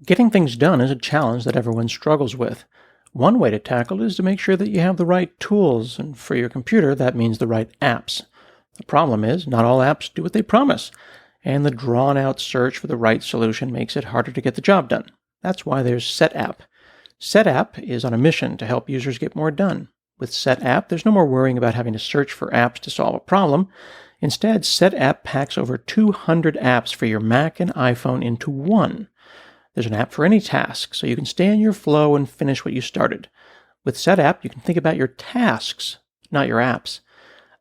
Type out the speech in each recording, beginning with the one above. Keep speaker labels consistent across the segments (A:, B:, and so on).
A: Getting things done is a challenge that everyone struggles with. One way to tackle it is to make sure that you have the right tools, and for your computer, that means the right apps. The problem is, not all apps do what they promise, and the drawn out search for the right solution makes it harder to get the job done. That's why there's SetApp. SetApp is on a mission to help users get more done. With SetApp, there's no more worrying about having to search for apps to solve a problem. Instead, SetApp packs over 200 apps for your Mac and iPhone into one. There's an app for any task, so you can stay in your flow and finish what you started. With SetApp, you can think about your tasks, not your apps.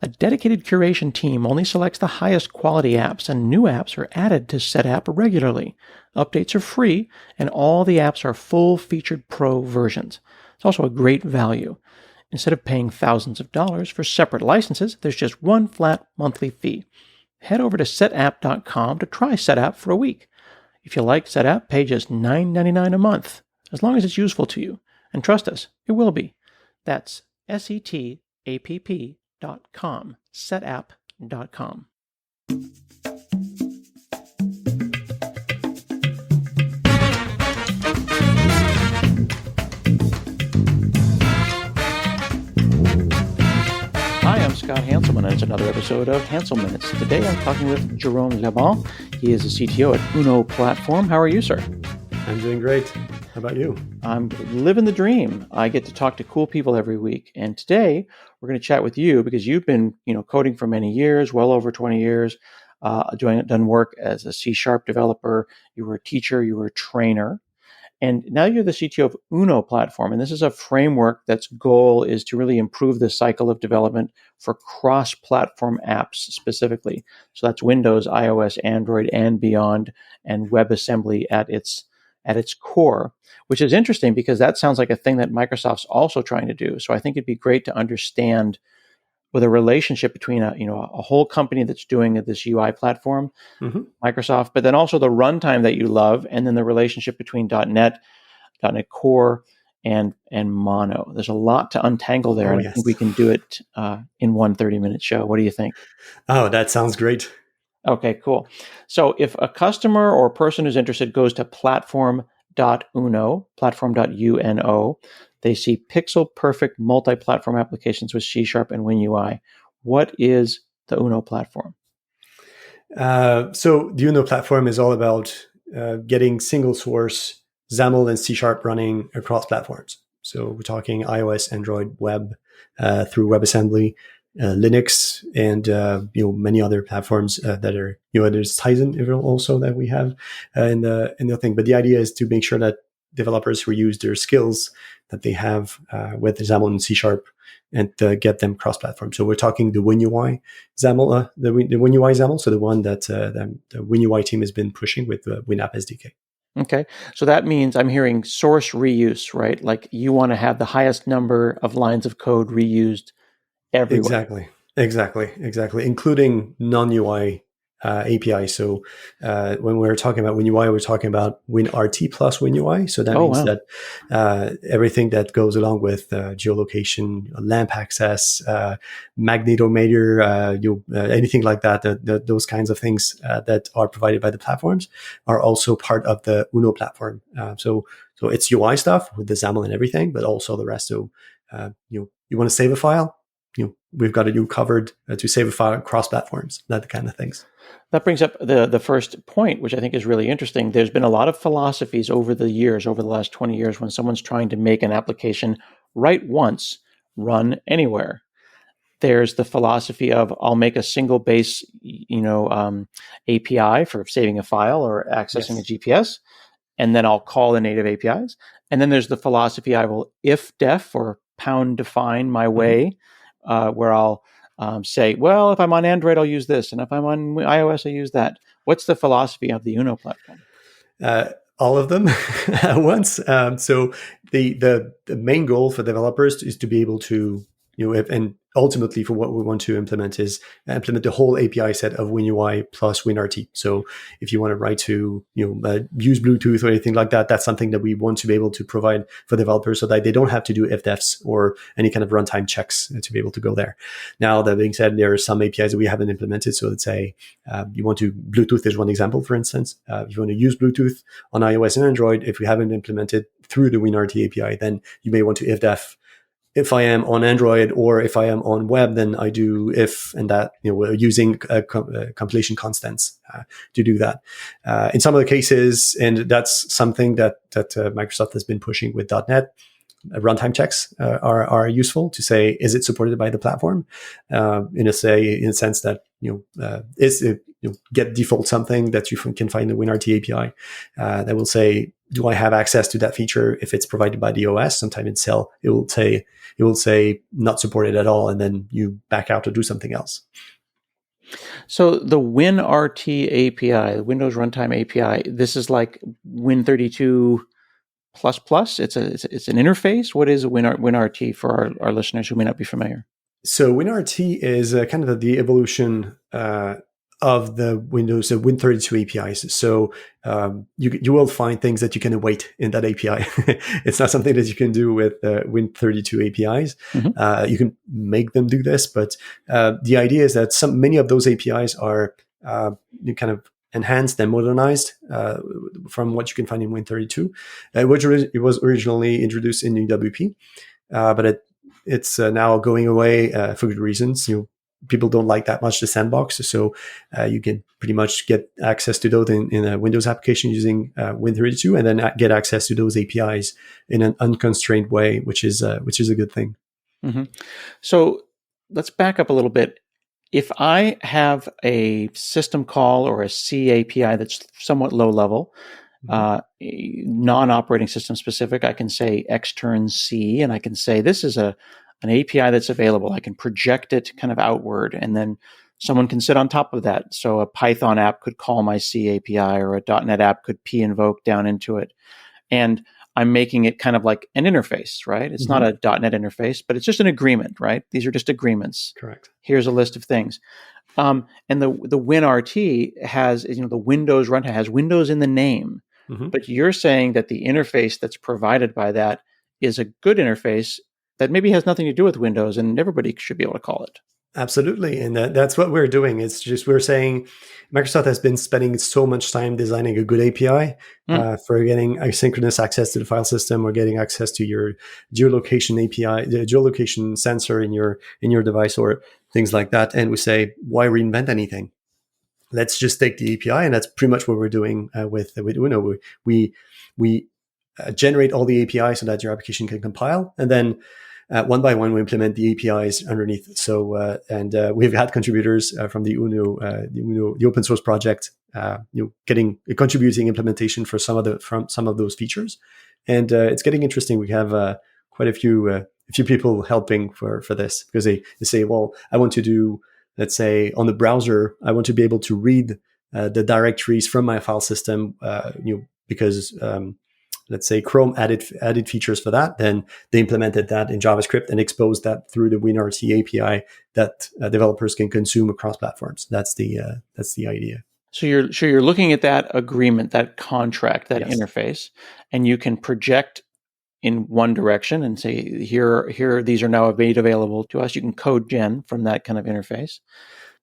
A: A dedicated curation team only selects the highest quality apps, and new apps are added to SetApp regularly. Updates are free, and all the apps are full-featured pro versions. It's also a great value. Instead of paying thousands of dollars for separate licenses, there's just one flat monthly fee. Head over to setapp.com to try SetApp for a week. If you like SetApp, pay just $9.99 a month, as long as it's useful to you. And trust us, it will be. That's setapp.com, setapp.com. Hi, I'm Scott Hanselman, and it's another episode of Hansel Minutes. Today I'm talking with Jérôme Laban. He is the CTO at Uno Platform. How are you, sir?
B: I'm doing great. How about you?
A: I'm living the dream. I get to talk to cool people every week. And today we're going to chat with you because you've been, coding for many years, well over 20 years, done work as a C# developer. You were a teacher, you were a trainer. And now you're the CTO of Uno Platform, and this is a framework that's goal is to really improve the cycle of development for cross-platform apps specifically. So that's Windows, iOS, Android, and beyond, and WebAssembly at its core, which is interesting because that sounds like a thing that Microsoft's also trying to do. So I think it'd be great to understand with a relationship between a whole company that's doing this UI platform, Microsoft, but then also the runtime that you love, and then the relationship between .NET Core, and Mono. There's a lot to untangle there, and I think we can do it in one 30-minute show. What do you think?
B: Oh, that sounds great.
A: Okay, cool. So if a customer or a person who's interested goes to platform.uno, they see pixel-perfect multi-platform applications with C# and WinUI. What is the Uno platform?
B: So the Uno platform is all about getting single source XAML and C# running across platforms. So we're talking iOS, Android, web, through WebAssembly, Linux, and many other platforms that are there's Tizen also that we have in the thing. But the idea is to make sure that developers reuse their skills that they have with XAML and C# and get them cross-platform. So we're talking the WinUI XAML, the WinUI XAML, so the one that the WinUI team has been pushing with the WinApp SDK.
A: Okay, so that means I'm hearing source reuse, right? Like you want to have the highest number of lines of code reused everywhere.
B: Exactly, including non-UI API. So when we're talking about WinUI, we're talking about WinRT plus WinUI. So that means that everything that goes along with geolocation, lamp access, magnetometer, anything like that, those kinds of things that are provided by the platforms are also part of the Uno platform. So it's UI stuff with the XAML and everything, but also the rest. So you want to save a file? We've got you covered to save a file across platforms, that kind of things.
A: That brings up the first point, which I think is really interesting. There's been a lot of philosophies over the last 20 years, when someone's trying to make an application write once, run anywhere. There's the philosophy of I'll make a single base, API for saving a file or accessing a GPS, and then I'll call the native APIs. And then there's the philosophy I will if-def or pound define my way, where I'll say, well, if I'm on Android, I'll use this, and if I'm on iOS, I use that. What's the philosophy of the Uno platform?
B: All of them at once. So the main goal for developers is to be able to and ultimately for what we want to implement is implement the whole API set of WinUI plus WinRT. So if you want to write to, use Bluetooth or anything like that, that's something that we want to be able to provide for developers so that they don't have to do ifdefs or any kind of runtime checks to be able to go there. Now, that being said, there are some APIs that we haven't implemented. So let's say you want to, Bluetooth is one example, for instance. If you want to use Bluetooth on iOS and Android, if we haven't implemented through the WinRT API, then you may want to ifdef. If I am on Android or if I am on web, then I do if and that, we're using compilation constants to do that. In some of the cases, and that's something that Microsoft has been pushing with .NET, runtime checks are useful to say, is it supported by the platform? In a sense that, is it, get default something that you can find in the WinRT API that will say, do I have access to that feature if it's provided by the OS? Sometimes it will say not supported at all, and then you back out to do something else.
A: So the WinRT API, the Windows Runtime API, this is like Win32++. It's an interface. What is WinRT for our listeners who may not be familiar?
B: So WinRT is kind of the evolution of the Windows Win32 APIs. So you will find things that you can await in that API. It's not something that you can do with Win32 APIs. Mm-hmm. You can make them do this, but the idea is that many of those APIs are kind of enhanced and modernized from what you can find in Win32, which it was originally introduced in UWP, but it's now going away for good reasons. People don't like that much the sandbox, so you can pretty much get access to those in a Windows application using Win32, and then get access to those APIs in an unconstrained way, which is a good thing.
A: Mm-hmm. So let's back up a little bit. If I have a system call or a C API that's somewhat low level, non-operating system specific, I can say extern C, and I can say this is an API that's available. I can project it kind of outward, and then someone can sit on top of that. So a Python app could call my C API, or a .NET app could p-invoke down into it. And I'm making it kind of like an interface, right? It's not a .NET interface, but it's just an agreement, right? These are just agreements.
B: Correct.
A: Here's a list of things. And the WinRT has, the Windows runtime has Windows in the name. Mm-hmm. But you're saying that the interface that's provided by that is a good interface that maybe has nothing to do with Windows, and everybody should be able to call it.
B: Absolutely. And that's what we're doing. It's just, we're saying Microsoft has been spending so much time designing a good API for getting asynchronous access to the file system, or getting access to your geolocation API, the geolocation sensor in your device, or things like that. And we say, why reinvent anything? Let's just take the API. And that's pretty much what we're doing with Uno. We generate all the API so that your application can compile, and then one by one, we implement the APIs underneath. So, we've had contributors from the Uno, the open source project, contributing implementation for some of those features, and it's getting interesting. We have quite a few people helping for this, because they say, well, I want to do, let's say, on the browser, I want to be able to read the directories from my file system, because let's say Chrome added features for that, then they implemented that in JavaScript and exposed that through the WinRT API that developers can consume across platforms. That's the idea.
A: So you're looking at that agreement, that contract, that interface, and you can project in one direction and say, here, these are now made available to us. You can code gen from that kind of interface.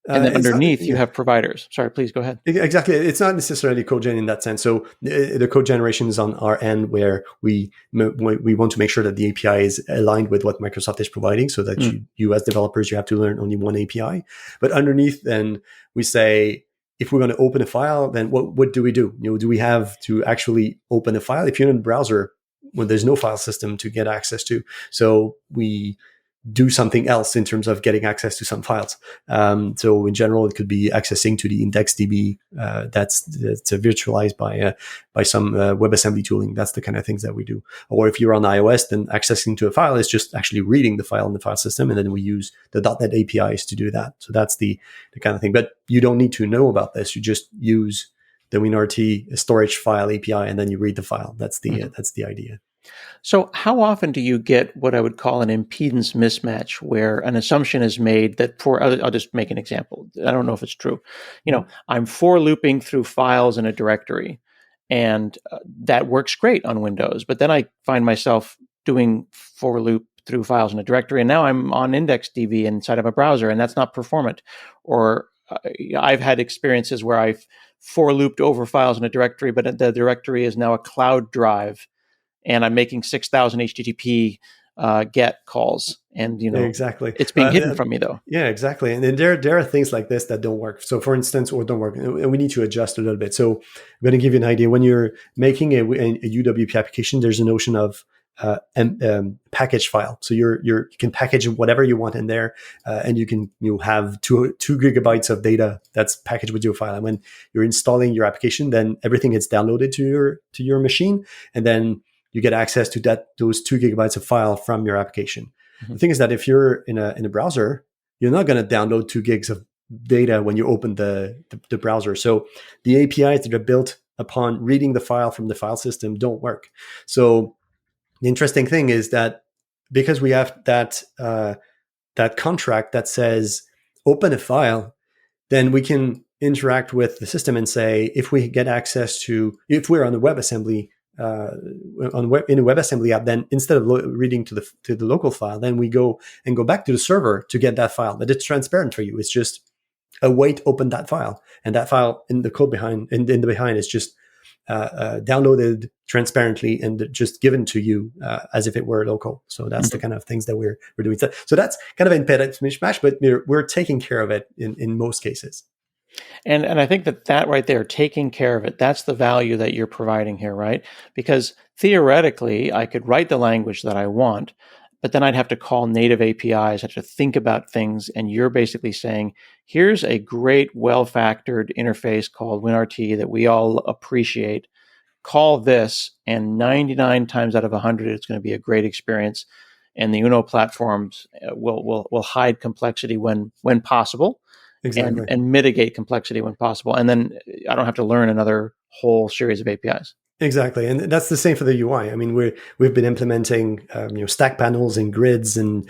A: And then underneath, you have providers. Sorry, please go ahead.
B: Exactly. It's not necessarily code gen in that sense. So the code generation is on our end, where we want to make sure that the API is aligned with what Microsoft is providing, so that you as developers, you have to learn only one API. But underneath, then we say, if we're going to open a file, then what do we do? Do we have to actually open a file? If you're in a browser, when there's no file system to get access to, so we do something else in terms of getting access to some files. So in general, it could be accessing to the IndexedDB that's virtualized by some WebAssembly tooling. That's the kind of things that we do. Or if you're on iOS, then accessing to a file is just actually reading the file in the file system, and then we use the .NET APIs to do that. So that's the kind of thing. But you don't need to know about this. You just use the WinRT storage file API, and then you read the file. That's the idea.
A: So, how often do you get what I would call an impedance mismatch, where an assumption is made that I'll just make an example. I don't know if it's true.
B: Mhm.
A: I'm for looping through files in a directory, and that works great on Windows. But then I find myself doing for loop through files in a directory, and now I'm on IndexedDB inside of a browser, and that's not performant. Or I've had experiences where I've for looped over files in a directory, but the directory is now a cloud drive and I'm making 6,000 HTTP GET calls, and
B: Exactly.
A: it's being hidden from me though.
B: Yeah, exactly. And then there are things like this that don't work. So, for instance, or don't work, and we need to adjust a little bit. So, I'm going to give you an idea. When you're making a UWP application, there's a notion of package file. So you can package whatever you want in there, and you can have two gigabytes of data that's packaged with your file. And when you're installing your application, then everything gets downloaded to your machine, and then you get access to those 2 gigabytes of file from your application.
A: Mm-hmm.
B: The thing is that if you're in a browser, you're not going to download 2 gigs of data when you open the browser. So the APIs that are built upon reading the file from the file system don't work. So the interesting thing is that because we have that contract that says open a file, then we can interact with the system and say, if we get access to, if we're on a WebAssembly in a WebAssembly app, then instead of reading to the local file, then we go back to the server to get that file. But it's transparent for you. It's just a way to open that file, and that file in the code behind in the behind is just downloaded transparently and just given to you as if it were local. So that's the kind of things that we're doing. So that's kind of impedance mishmash, but we're taking care of it in most cases.
A: And I think that right there, taking care of it, that's the value that you're providing here, right? Because theoretically, I could write the language that I want, but then I'd have to call native APIs, I have to think about things, and you're basically saying, here's a great, well-factored interface called WinRT that we all appreciate. Call this, and 99 times out of 100, it's going to be a great experience. And the Uno platforms will hide complexity when possible,
B: Exactly.
A: and mitigate complexity when possible. And then I don't have to learn another whole series of APIs.
B: Exactly, and that's the same for the UI. I mean, we've been implementing stack panels and grids and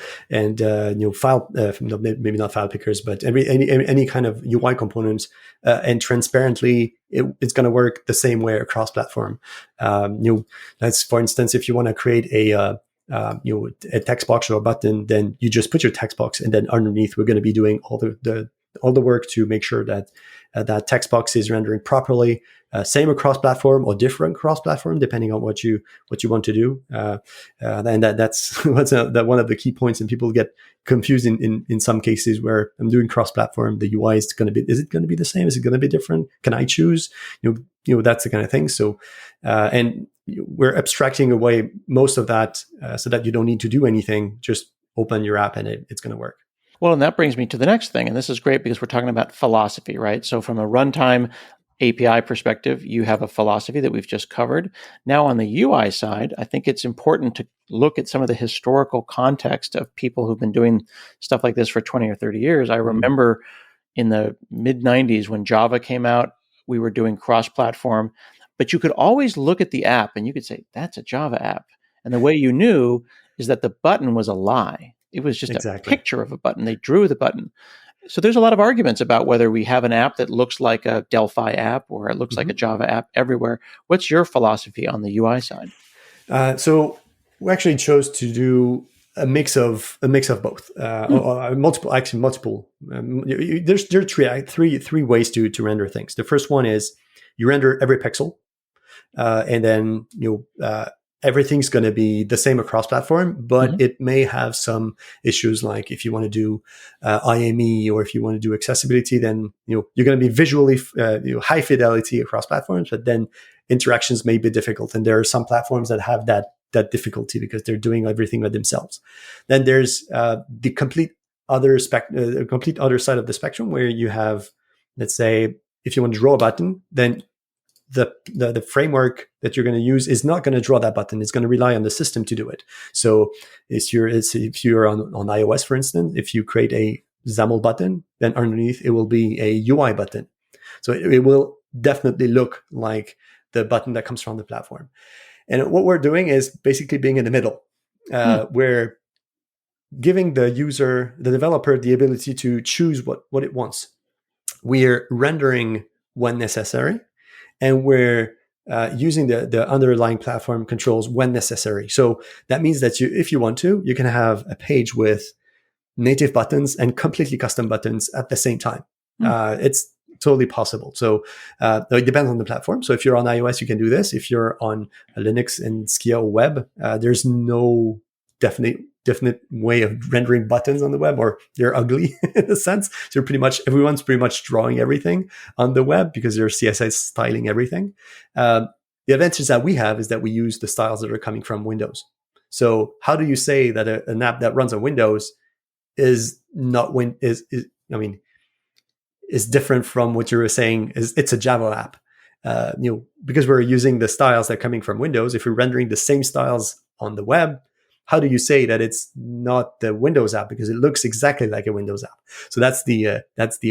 B: file maybe not file pickers, but any kind of UI components, and transparently it's going to work the same way across platform. That's, for instance, if you want to create a text box or a button, then you just put your text box, and then underneath we're going to be doing all the work to make sure that that text box is rendering properly. Same across platform or different cross platform, depending on what you want to do. And that's one of the key points, and people get confused in some cases where I'm doing cross platform. The UI is going to be, is it going to be the same? Is it going to be different? Can I choose? That's the kind of thing. So, and we're abstracting away most of that so that you don't need to do anything. Just open your app and it's going to work.
A: Well, and that brings me to the next thing. And this is great because we're talking about philosophy, right? So from a runtime API perspective, you have a philosophy that we've just covered. Now on the UI side, I think it's important to look at some of the historical context of people who've been doing stuff like this for 20 or 30 years. I remember in the mid 90s when Java came out, we were doing cross-platform, but you could always look at the app and you could say, that's a Java app. And the way you knew is that the button was a lie. It was just a picture of a button. They drew the button. So there's a lot of arguments about whether we have an app that looks like a Delphi app or it looks like a Java app everywhere. What's your philosophy on the UI side?
B: So we actually chose to do a mix of both, multiple. There are three ways to render things. The first one is you render every pixel, and then everything's going to be the same across platform, but it may have some issues, like if you want to do IME or if you want to do accessibility, then you're going to be visually high fidelity across platforms, but then interactions may be difficult. And there are some platforms that have that difficulty because they're doing everything by themselves. Then there's the complete other side of the spectrum, where you have, let's say, if you want to draw a button, then the framework that you're going to use is not going to draw that button. It's going to rely on the system to do it. So if you're on iOS, for instance, if you create a XAML button, then underneath it will be a UI button. So it will definitely look like the button that comes from the platform. And what we're doing is basically being in the middle. We're giving the user, the developer, the ability to choose what it wants. We're rendering when necessary, and we're using the underlying platform controls when necessary. So that means that if you want to, you can have a page with native buttons and completely custom buttons at the same time. It's totally possible. So it depends on the platform. So if you're on iOS, you can do this. If you're on Linux and Skia web, there's no definite way of rendering buttons on the web, or they're ugly in a sense. So everyone's pretty much drawing everything on the web because they're CSS styling everything. The advantage that we have is that we use the styles that are coming from Windows. So how do you say that an app that runs on Windows is different from what you were saying is it's a Java app? Because we're using the styles that are coming from Windows. If we're rendering the same styles on the web, how do you say that it's not the Windows app? Because it looks exactly like a Windows app. So that's the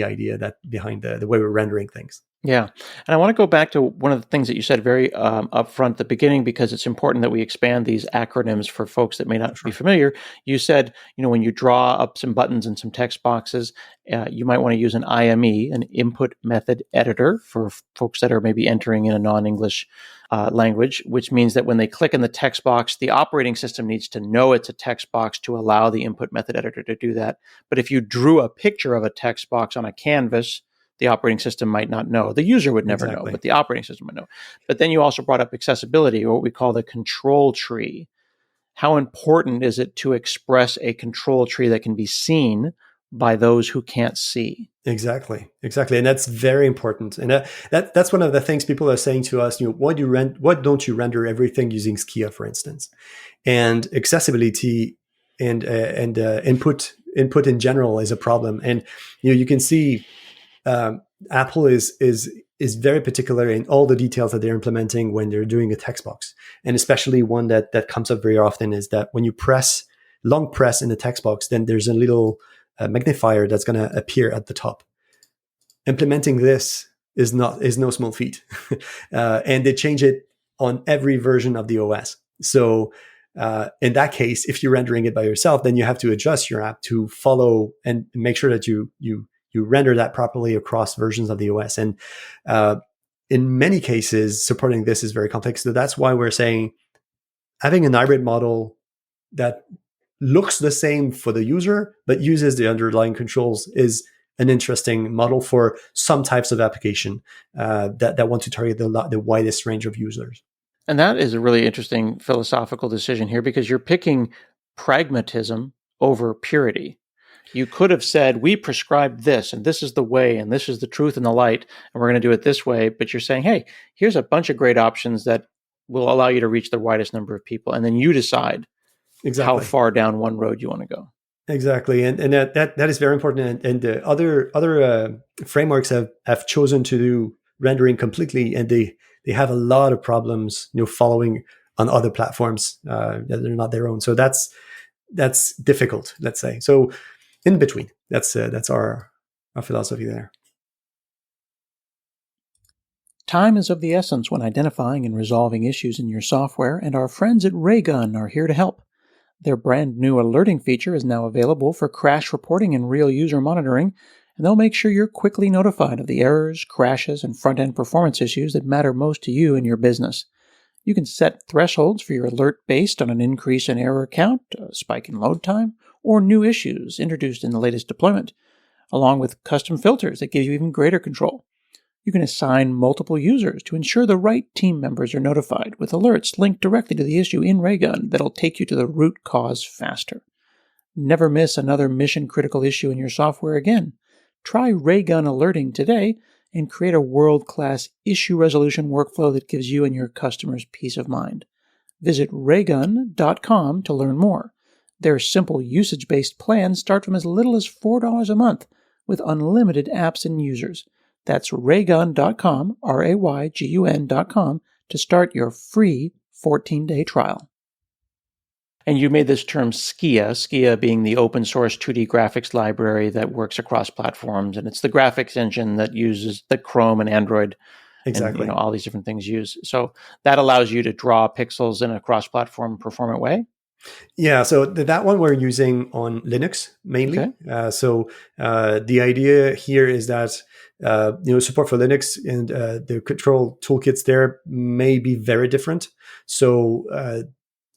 B: idea that behind the way we're rendering things.
A: Yeah. And I want to go back to one of the things that you said very upfront at the beginning, because it's important that we expand these acronyms for folks that may not be familiar. You said, when you draw up some buttons and some text boxes, you might want to use an IME, an input method editor, for folks that are maybe entering in a non-English language, which means that when they click in the text box, the operating system needs to know it's a text box to allow the input method editor to do that. But if you drew a picture of a text box on a canvas, the operating system might not know. The user would never know, but the operating system would know. But then you also brought up accessibility, or what we call the control tree. How important is it to express a control tree that can be seen by those who can't see?
B: Exactly. And that's very important. And that's one of the things people are saying to us, why don't you render everything using Skia, for instance? And accessibility and input in general is a problem. And you can see Apple is very particular in all the details that they're implementing when they're doing a text box. And especially one that comes up very often is that when you long press in the text box, then there's a little magnifier that's going to appear at the top. Implementing this is no small feat. And they change it on every version of the OS. So in that case, if you're rendering it by yourself, then you have to adjust your app to follow and make sure that you render that properly across versions of the OS. And in many cases, supporting this is very complex. So that's why we're saying having an hybrid model that looks the same for the user, but uses the underlying controls is an interesting model for some types of application that want to target the widest range of users.
A: And that is a really interesting philosophical decision here, because you're picking pragmatism over purity. You could have said, we prescribe this, and this is the way, and this is the truth and the light, and we're going to do it this way. But you're saying, hey, here's a bunch of great options that will allow you to reach the widest number of people. And then you decide how far down one road you want to go.
B: Exactly. And that is very important. And the other frameworks have chosen to do rendering completely, and they have a lot of problems, following on other platforms that are not their own. So that's difficult, let's say. So in between, that's our philosophy there.
A: Time is of the essence when identifying and resolving issues in your software, and our friends at Raygun are here to help. Their brand new alerting feature is now available for crash reporting and real user monitoring, and they'll make sure you're quickly notified of the errors, crashes, and front-end performance issues that matter most to you and your business. You can set thresholds for your alert based on an increase in error count, a spike in load time, or new issues introduced in the latest deployment, along with custom filters that give you even greater control. You can assign multiple users to ensure the right team members are notified, with alerts linked directly to the issue in Raygun that'll take you to the root cause faster. Never miss another mission-critical issue in your software again. Try Raygun Alerting today and create a world-class issue resolution workflow that gives you and your customers peace of mind. Visit raygun.com to learn more. Their simple usage-based plans start from as little as $4 a month, with unlimited apps and users. That's raygun.com, raygun.com, to start your free 14-day trial. And you made this term Skia being the open source 2D graphics library that works across platforms. And it's the graphics engine that uses the Chrome and Android and
B: Exactly.
A: all these different things used. So that allows you to draw pixels in a cross-platform performant way.
B: Yeah, so that one we're using on Linux mainly.
A: Okay.
B: The idea here is that support for Linux and the control toolkits there may be very different. So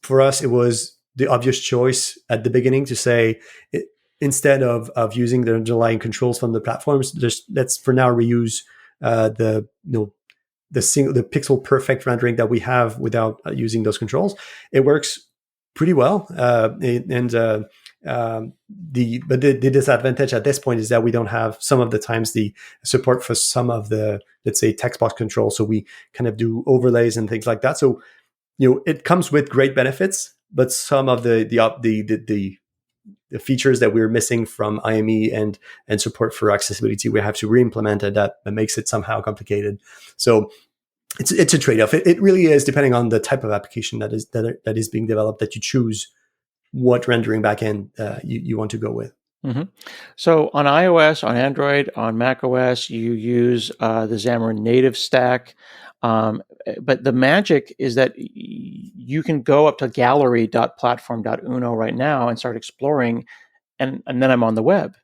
B: for us, it was the obvious choice at the beginning to say instead of using the underlying controls from the platforms, just let's for now reuse the the pixel perfect rendering that we have without using those controls. It works pretty well, the disadvantage at this point is that we don't have some of the times the support for some of the, let's say, text box control. So we kind of do overlays and things like that. So it comes with great benefits, but some of the features that we're missing from IME and support for accessibility, we have to re-implement, and that makes it somehow complicated. So it's a trade-off. It really is, depending on the type of application that is being developed, that you choose what rendering backend you want to go with.
A: Mm-hmm. So on iOS, on Android, on macOS, you use the Xamarin Native stack. But the magic is that you can go up to gallery.platform.uno right now and start exploring, and then I'm on the web.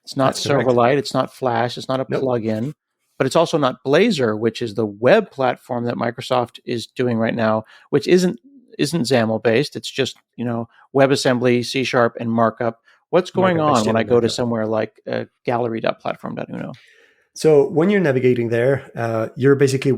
A: It's not Silverlight, it's not Flash, it's not a plugin, but it's also not Blazor, which is the web platform that Microsoft is doing right now, which isn't XAML based. It's just WebAssembly, C# and markup. What's going on when I go to somewhere like gallery.platform.uno?
B: So when you're navigating there, you're basically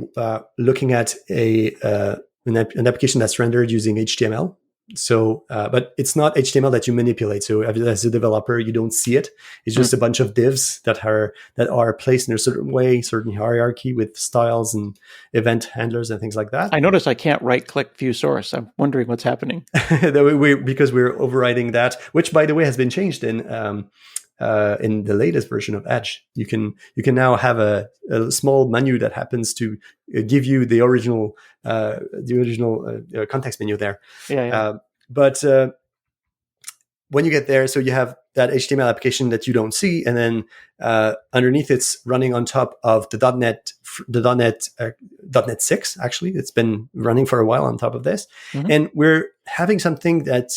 B: looking at an application that's rendered using HTML. So, but it's not HTML that you manipulate. So as a developer, you don't see it. It's just a bunch of divs that are placed in a certain way, certain hierarchy with styles and event handlers and things like that.
A: I notice I can't right-click view source. I'm wondering what's happening.
B: Because we're overriding that, which, by the way, has been changed in the latest version of Edge. You can now have a small menu that happens to give you the original context menu there. But when you get there, so you have that HTML application that you don't see, and then underneath it's running on top of the .NET 6. Actually, it's been running for a while on top of this, and we're having something that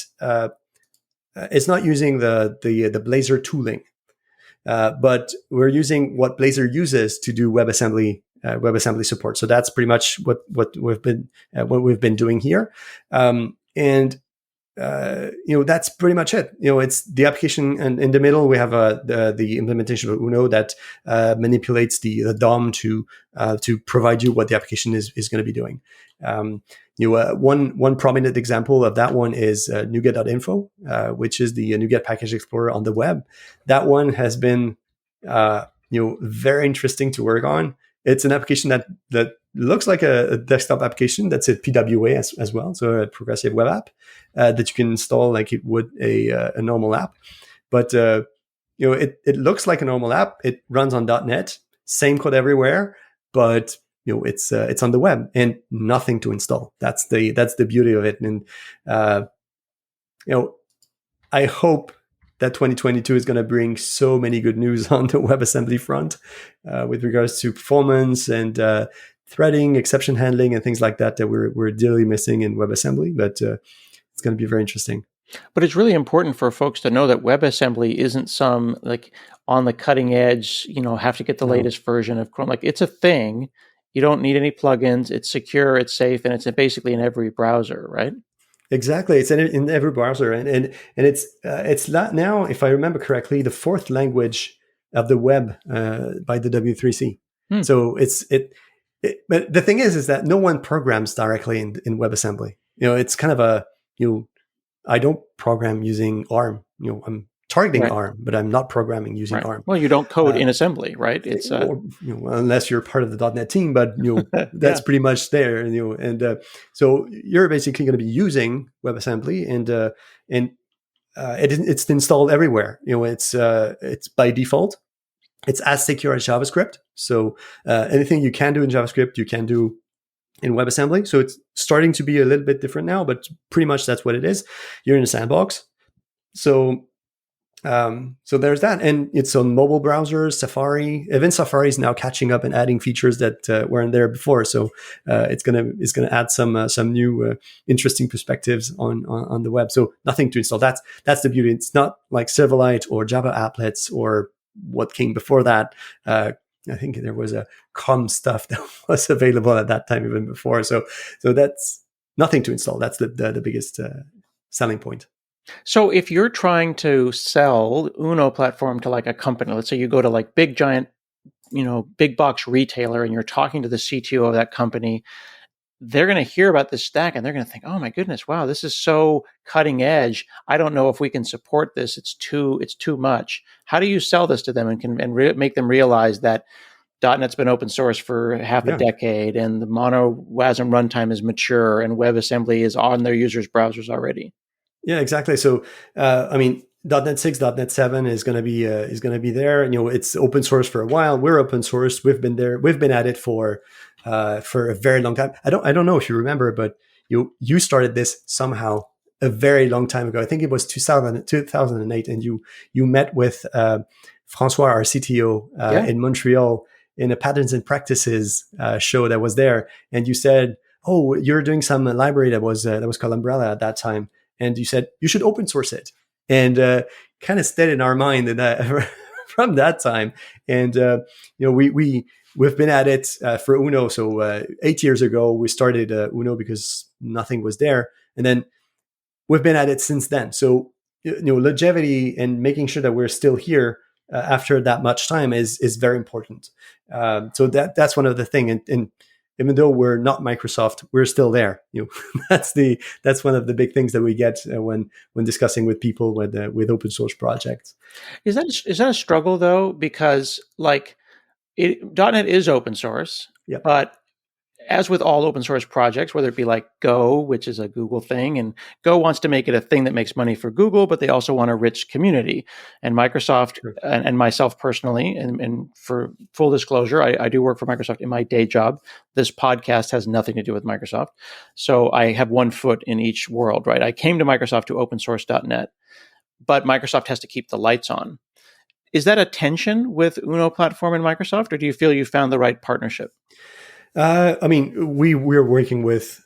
B: it's not using the Blazor tooling, but we're using what Blazor uses to do WebAssembly support. So that's pretty much what we've been doing here, and that's pretty much it. It's the application, and in the middle we have the implementation of Uno that manipulates the DOM to provide you what the application is going to be doing. One prominent example of that one is NuGet.info, which is the NuGet package explorer on the web. That one has been very interesting to work on. It's an application that looks like a desktop application that's a PWA as well, so a progressive web app that you can install like it would a normal app. But it looks like a normal app. It runs on .NET, same code everywhere, but it's on the web and nothing to install. That's the beauty of it. And I hope that 2022 is going to bring so many good news on the WebAssembly front with regards to performance and threading, exception handling, and things like that we're dearly missing in WebAssembly. But it's going to be very interesting.
A: But it's really important for folks to know that WebAssembly isn't some like on the cutting edge, have to get the latest version of Chrome. Like, it's a thing. You don't need any plugins. It's secure, it's safe, and it's basically in every browser, right?
B: Exactly, it's in every browser, and it's now, if I remember correctly, the fourth language of the web by the W3C. So but the thing is that no one programs directly in WebAssembly. It's kind of I don't program using ARM. I'm targeting ARM, but I'm not programming using ARM.
A: Well, you don't code in assembly, right? It's
B: unless you're part of the .NET team, but that's pretty much there. And so you're basically going to be using WebAssembly, and it's installed everywhere. It's by default. It's as secure as JavaScript. So anything you can do in JavaScript, you can do in WebAssembly. So it's starting to be a little bit different now, but pretty much that's what it is. You're in a sandbox. So So there's that, and it's on mobile browsers, Safari. Even Safari is now catching up and adding features that weren't there before. So it's gonna add some new interesting perspectives on the web. So nothing to install. That's the beauty. It's not like Silverlight or Java applets or what came before that. I think there was a com stuff that was available at that time even before. So that's nothing to install. That's the biggest selling point.
A: So if you're trying to sell Uno platform to like a company, let's say you go to like big giant, big box retailer and you're talking to the CTO of that company, they're going to hear about this stack and they're going to think, oh my goodness, wow, this is so cutting edge. I don't know if we can support this. It's too much. How do you sell this to them and make them realize that .NET's been open source for half a decade and the mono WASM runtime is mature and WebAssembly is on their users' browsers already?
B: Yeah, exactly. So, I mean, .NET 6, .NET 7 is going to be there. And, it's open source for a while. We're open source. We've been there. We've been at it for a very long time. I don't know if you remember, but you started this somehow a very long time ago. I think it was 2008, and you met with Francois, our CTO, in Montreal in a patterns and practices show that was there, and you said, "Oh, you're doing some library that was called Umbrella at that time." And you said you should open source it, and kind of stayed in our mind that from that time. And we've been at it for Uno. So 8 years ago we started Uno because nothing was there, and then we've been at it since then. So longevity and making sure that we're still here after that much time is very important. So that's one of the thing, and even though we're not Microsoft, we're still there. That's one of the big things that we get when discussing with people with open source projects.
A: Is that a struggle though? Because like .NET is open source, but as with all open source projects, whether it be like Go, which is a Google thing, and Go wants to make it a thing that makes money for Google, but they also want a rich community. And Microsoft and myself personally, and for full disclosure, I do work for Microsoft in my day job. This podcast has nothing to do with Microsoft. So I have one foot in each world, right? I came to Microsoft to open source .NET, but Microsoft has to keep the lights on. Is that a tension with Uno platform and Microsoft, or do you feel you found the right partnership?
B: I mean, we're working with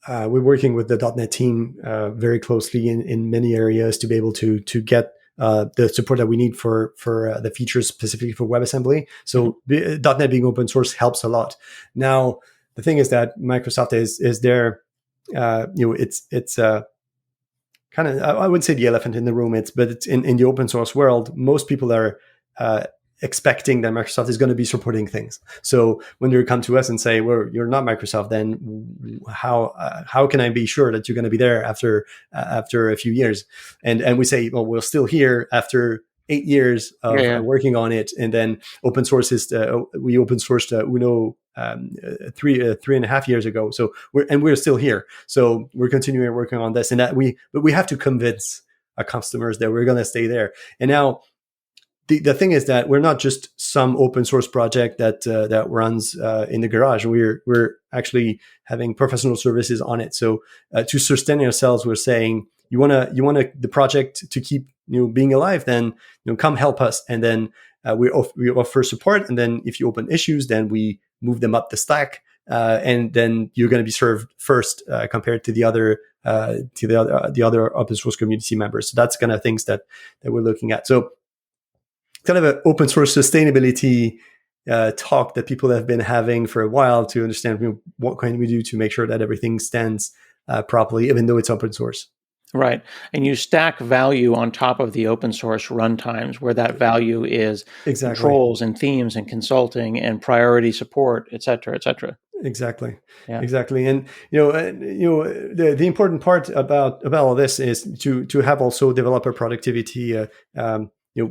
B: the .NET team very closely in many areas to be able to get the support that we need for the features specifically for WebAssembly. So .NET being open source helps a lot. Now, the thing is that Microsoft is there. It's kind of, I would say, the elephant in the room. But it's in the open source world. Most people are expecting that Microsoft is going to be supporting things. So when they come to us and say, "Well, you're not Microsoft," then how can I be sure that you're going to be there after a few years? And we say, "Well, we're still here after 8 years of working on it." And then open source is we open sourced Uno 3.5 years ago. So we're still here. So we're continuing working on this, but we have to convince our customers that we're going to stay there. And now, the thing is that we're not just some open source project that runs in the garage. We're actually having professional services on it. So to sustain ourselves, we're saying you want the project to keep being alive, then come help us. And then we offer support. And then if you open issues, then we move them up the stack, and then you're going to be served first compared to the other open source community members. So that's kind of things that we're looking at. So kind of an open source sustainability talk that people have been having for a while to understand what can we do to make sure that everything stands properly, even though it's open source.
A: Right. And you stack value on top of the open source runtimes where that value is controls and themes and consulting and priority support, et cetera, et cetera.
B: Exactly. Yeah. Exactly. And the important part about all this is to have also developer productivity. We've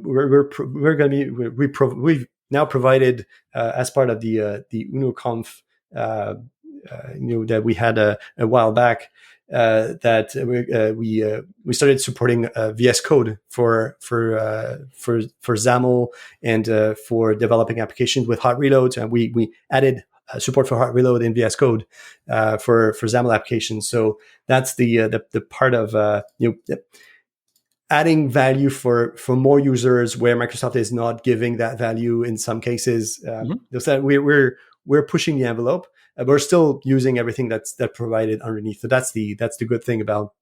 B: now provided as part of the UnoConf that we had a while back that we started supporting VS Code for XAML and for developing applications with hot reloads, and we added support for hot reload in VS Code for XAML applications. So that's the part of adding value for more users where Microsoft is not giving that value in some cases. So we're pushing the envelope. We're still using everything that's provided underneath. So that's the good thing about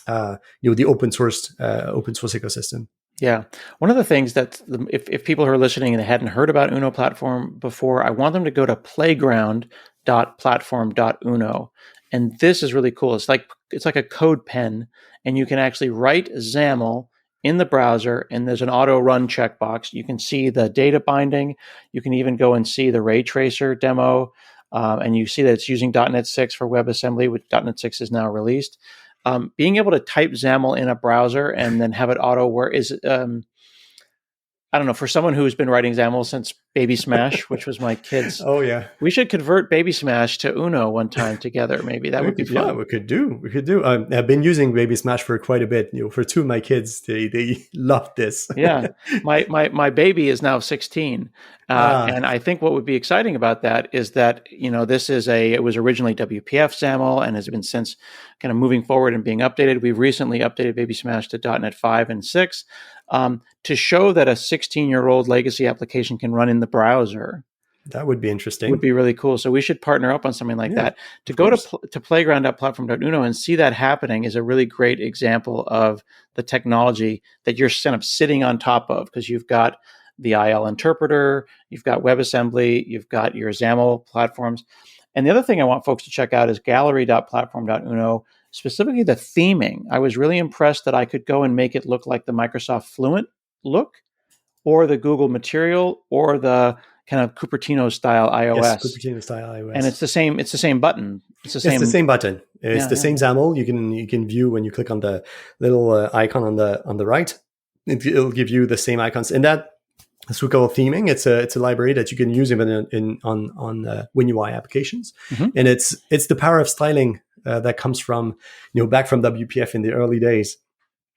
B: the open source ecosystem.
A: Yeah. One of the things that if people who are listening and they hadn't heard about Uno platform before, I want them to go to playground.platform.uno. And this is really cool. It's like a code pen, and you can actually write XAML in the browser, and there's an auto run checkbox. You can see the data binding. You can even go and see the ray tracer demo. And you see that it's using .NET 6 for WebAssembly, which .NET 6 is now released. Being able to type XAML in a browser and then have it auto work is, I don't know, for someone who's been writing XAML since Baby Smash, which was my kids.
B: Oh yeah,
A: we should convert Baby Smash to Uno one time together. Maybe that would be fun.
B: Yeah, we could do. I've been using Baby Smash for quite a bit. For two of my kids, they love this.
A: Yeah, my baby is now 16, and I think what would be exciting about that is that it was originally WPF XAML and has been since kind of moving forward and being updated. We've recently updated Baby Smash to .NET 5 and 6 to show that a 16-year-old legacy application can run in the browser.
B: That would be interesting.
A: Would be really cool. So we should partner up on something like that. To go to playground.platform.uno and see that happening is a really great example of the technology that you're kind of sitting on top of, because you've got the IL interpreter, you've got WebAssembly, you've got your XAML platforms. And the other thing I want folks to check out is gallery.platform.uno, specifically the theming. I was really impressed that I could go and make it look like the Microsoft Fluent look, or the Google Material, or the kind of Cupertino style iOS.
B: Yes, Cupertino style iOS.
A: And it's the same button. It's the same
B: button. It's the same XAML. You can view when you click on the little icon on the right. It'll give you the same icons. And that's what we call theming. It's a library that you can use even on WinUI applications. Mm-hmm. And it's the power of styling that comes from back from WPF in the early days.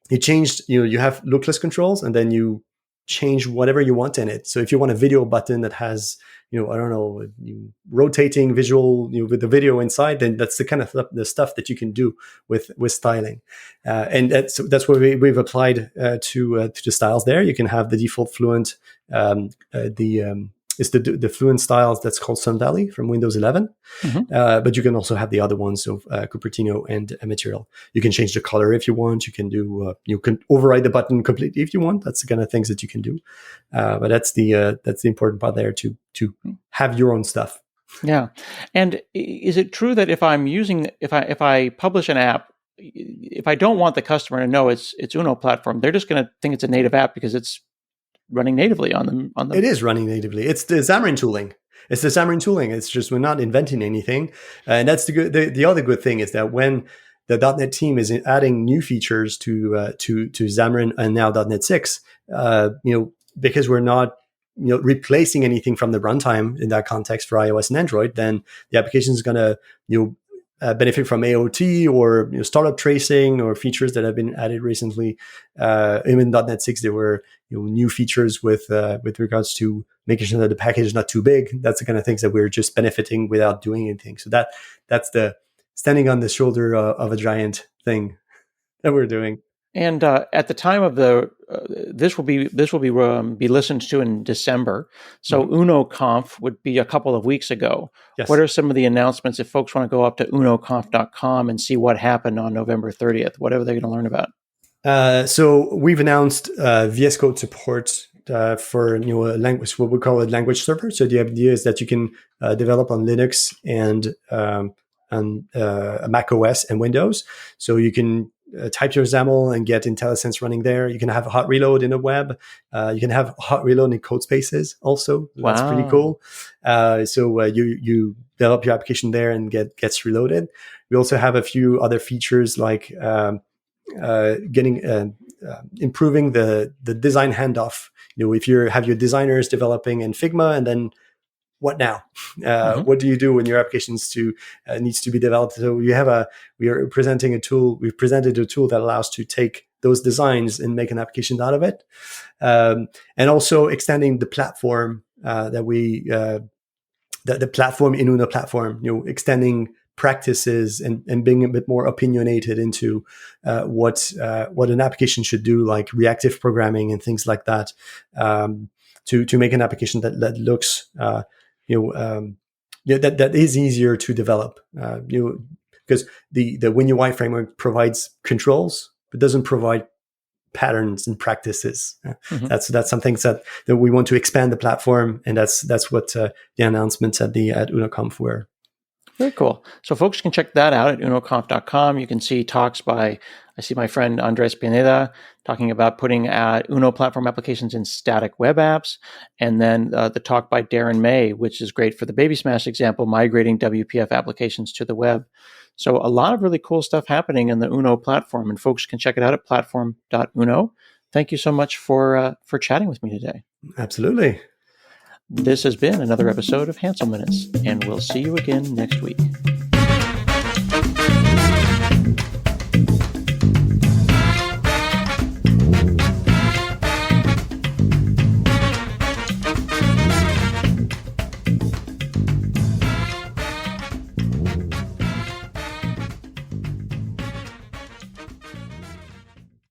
B: You changed you have lookless controls, and then you change whatever you want in it. So if you want a video button that has, I don't know, rotating visual, with the video inside, then that's the kind of the stuff that you can do with styling. And that's what we've applied to the styles there. You can have the default Fluent, it's the Fluent styles that's called Sun Valley from Windows 11. Mm-hmm. But you can also have the other ones, so Cupertino and Material. You can change the color if you want. You can do you can override the button completely if you want. That's the kind of things that you can do. But that's the important part there, to have your own stuff.
A: Yeah. And is it true that if I publish an app, if I don't want the customer to know it's Uno platform, they're just going to think it's a native app because it's running natively on them.
B: It is running natively. It's the Xamarin tooling. It's just, we're not inventing anything. And that's the other good thing is that when the .NET team is adding new features to Xamarin and now .NET 6, because we're not replacing anything from the runtime in that context for iOS and Android, then the application is going to benefit from AOT or startup tracing or features that have been added recently. Even in .NET 6, there were new features with regards to making sure that the package is not too big. That's the kind of things that we're just benefiting without doing anything. So that's the standing on the shoulder of a giant thing that we're doing.
A: And at the time of this will be listened to in December. So mm-hmm. UnoConf would be a couple of weeks ago. Yes. What are some of the announcements if folks want to go up to unoconf.com and see what happened on November 30th? Whatever they're going to learn about.
B: So we've announced VS Code support for a language, what we call a language server. So the idea is that you can develop on Linux and macOS and Windows. So you can type your XAML and get IntelliSense running there. You can have a hot reload in the web. You can have hot reload in code spaces also. Wow. That's pretty cool. So you develop your application there and gets reloaded. We also have a few other features like improving the design handoff. If you have your designers developing in Figma, and then what now? Mm-hmm. What do you do when your application needs to be developed? So we are presenting a tool. We've presented a tool that allows to take those designs and make an application out of it, and also extending the platform the platform in Uno platform. Extending practices and being a bit more opinionated into what an application should do, like reactive programming and things like that, to make an application that looks that is easier to develop. Because the WinUI framework provides controls but doesn't provide patterns and practices.
A: Mm-hmm.
B: That's something that we want to expand the platform, and that's what the announcements at UnoConf were.
A: Very cool. So folks can check that out at unoconf.com. You can see talks by, I see my friend Andres Pineda talking about putting Uno platform applications in static web apps. And then the talk by Darren May, which is great for the Baby Smash example, migrating WPF applications to the web. So a lot of really cool stuff happening in the Uno platform, and folks can check it out at platform.uno. Thank you so much for chatting with me today.
B: Absolutely.
A: This has been another episode of Hansel Minutes, and we'll see you again next week.